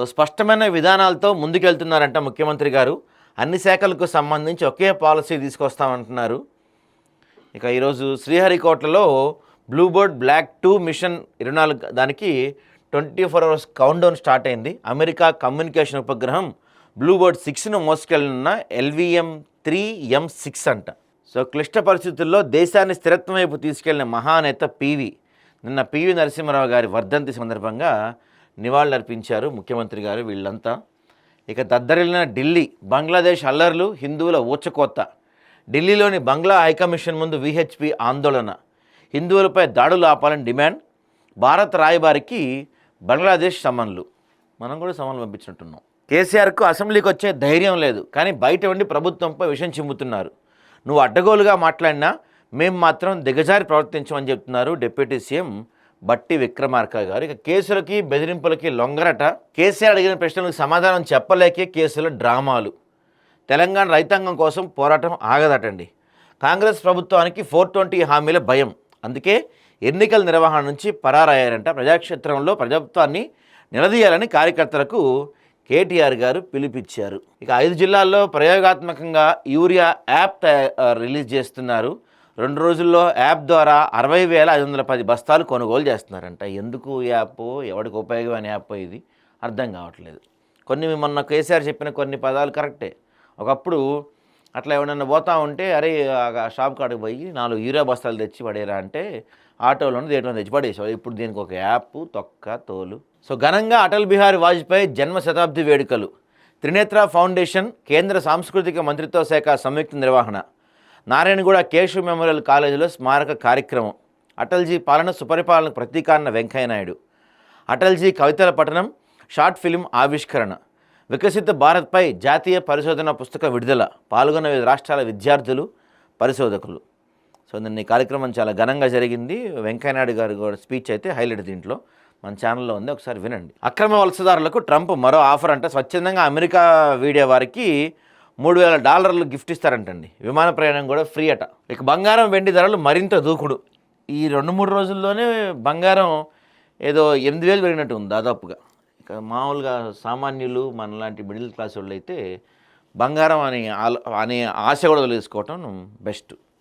స్పష్టమైన విధానాలతో ముందుకెళ్తున్నారంట ముఖ్యమంత్రి గారు. అన్ని శాఖలకు సంబంధించి ఒకే పాలసీ తీసుకొస్తామంటున్నారు. ఇక ఈరోజు శ్రీహరికోటలో బ్లూబర్డ్ బ్లాక్ 2 మిషన్ 24 దానికి 24 అవర్స్ కౌంట్డౌన్ స్టార్ట్ అయింది. అమెరికా కమ్యూనికేషన్ ఉపగ్రహం బ్లూబర్డ్ 6ను మోసుకెళ్లిన LVM-3M6 అంట. సో క్లిష్ట పరిస్థితుల్లో దేశాన్ని స్థిరత్వం వైపు తీసుకెళ్లిన మహానేత నిన్న పివి నరసింహారావు గారి వర్ధంతి సందర్భంగా నివాళులర్పించారు ముఖ్యమంత్రి గారు. వీళ్ళంతా ఇక దద్దరిల్లిన ఢిల్లీ, బంగ్లాదేశ్ అల్లర్లు, హిందువుల ఊచకోత. ఢిల్లీలోని బంగ్లా హైకమిషన్ ముందు విహెచ్పి ఆందోళన. హిందువులపై దాడులు ఆపాలని డిమాండ్. భారత రాయబారికి బంగ్లాదేశ్ సమన్లు. మనం కూడా సమన్లు పంపించినట్టున్నాం. కేసీఆర్కు అసెంబ్లీకి వచ్చే ధైర్యం లేదు, కానీ బయట ఉండి ప్రభుత్వంపై విషం చిమ్ముతున్నారు. నువ్వు అడ్డగోలుగా మాట్లాడినా మేము మాత్రం దిగజారి ప్రవర్తించమని చెప్తున్నారు డిప్యూటీ సీఎం బట్టి విక్రమార్క గారు. ఇక కేసులకి బెదిరింపులకి లొంగరట. కేసీఆర్ అడిగిన ప్రశ్నలకు సమాధానం చెప్పలేకే కేసుల డ్రామాలు. తెలంగాణ రైతాంగం కోసం పోరాటం ఆగదటండి. కాంగ్రెస్ ప్రభుత్వానికి 420 హామీల భయం, అందుకే ఎన్నికల నిర్వహణ నుంచి పరారయ్యారంట. ప్రజాక్షేత్రంలో ప్రభుత్వాన్ని నిలదీయాలని కార్యకర్తలకు కేటీఆర్ గారు పిలుపిచ్చారు. ఇక 5 జిల్లాల్లో ప్రయోగాత్మకంగా యూరియా యాప్ రిలీజ్ చేస్తున్నారు. 2 రోజుల్లో యాప్ ద్వారా 60,510 బస్తాలు కొనుగోలు చేస్తున్నారంట. ఎందుకు యాప్, ఎవరికి ఉపయోగమైన యాప్ ఇది అర్థం కావట్లేదు. మొన్న కేసీఆర్ చెప్పిన కొన్ని పదాలు కరెక్టే. ఒకప్పుడు అట్లా ఎవడన్నా పోతా ఉంటే అరే షాప్ కాడికి పోయి 4 యూరియా బస్తాలు తెచ్చి పడేరా అంటే ఆటోలోనే దేంట్లో తెచ్చి పడేసాడు. ఇప్పుడు దీనికి ఒక యాప్ తొక్క తోలు. సో ఘనంగా అటల్ బిహారీ వాజ్పేయి జన్మ శతాబ్ది వేడుకలు. త్రినేత్ర ఫౌండేషన్, కేంద్ర సాంస్కృతిక మంత్రిత్వ శాఖ సంయుక్త నిర్వహణ. నారాయణగూడ కేశవ్ మెమోరియల్ కాలేజీలో స్మారక కార్యక్రమం. అటల్జీ పాలన సుపరిపాలనకు ప్రతీకారణ వెంకయ్యనాయుడు. అటల్జీ కవితల పఠనం, షార్ట్ ఫిలిం ఆవిష్కరణ. వికసిత భారత్పై జాతీయ పరిశోధన పుస్తక విడుదల. పాల్గొన్న వివిధ రాష్ట్రాల విద్యార్థులు, పరిశోధకులు. సో నిన్న ఈ కార్యక్రమం చాలా ఘనంగా జరిగింది. వెంకయ్యనాయుడు గారు కూడా స్పీచ్ అయితే హైలైట్ దీంట్లో మన ఛానల్లో ఉంది, ఒకసారి వినండి. అక్రమ వలసదారులకు ట్రంప్ మరో ఆఫర్ అంట. స్వచ్ఛందంగా అమెరికా వీడే వారికి $3,000 గిఫ్ట్ ఇస్తారంటండి. విమాన ప్రయాణం కూడా ఫ్రీ అట. ఇక బంగారం వెండి ధరలు మరింత దూకుడు. ఈ 2-3 రోజుల్లోనే బంగారం ఏదో 8,000 పెరిగినట్టు ఉంది దాదాపుగా. ఇక మామూలుగా సామాన్యులు మనలాంటి మిడిల్ క్లాస్ వాళ్ళు అయితే బంగారం అనే ఆశ కూడా వదిలేసుకోవటం బెస్ట్.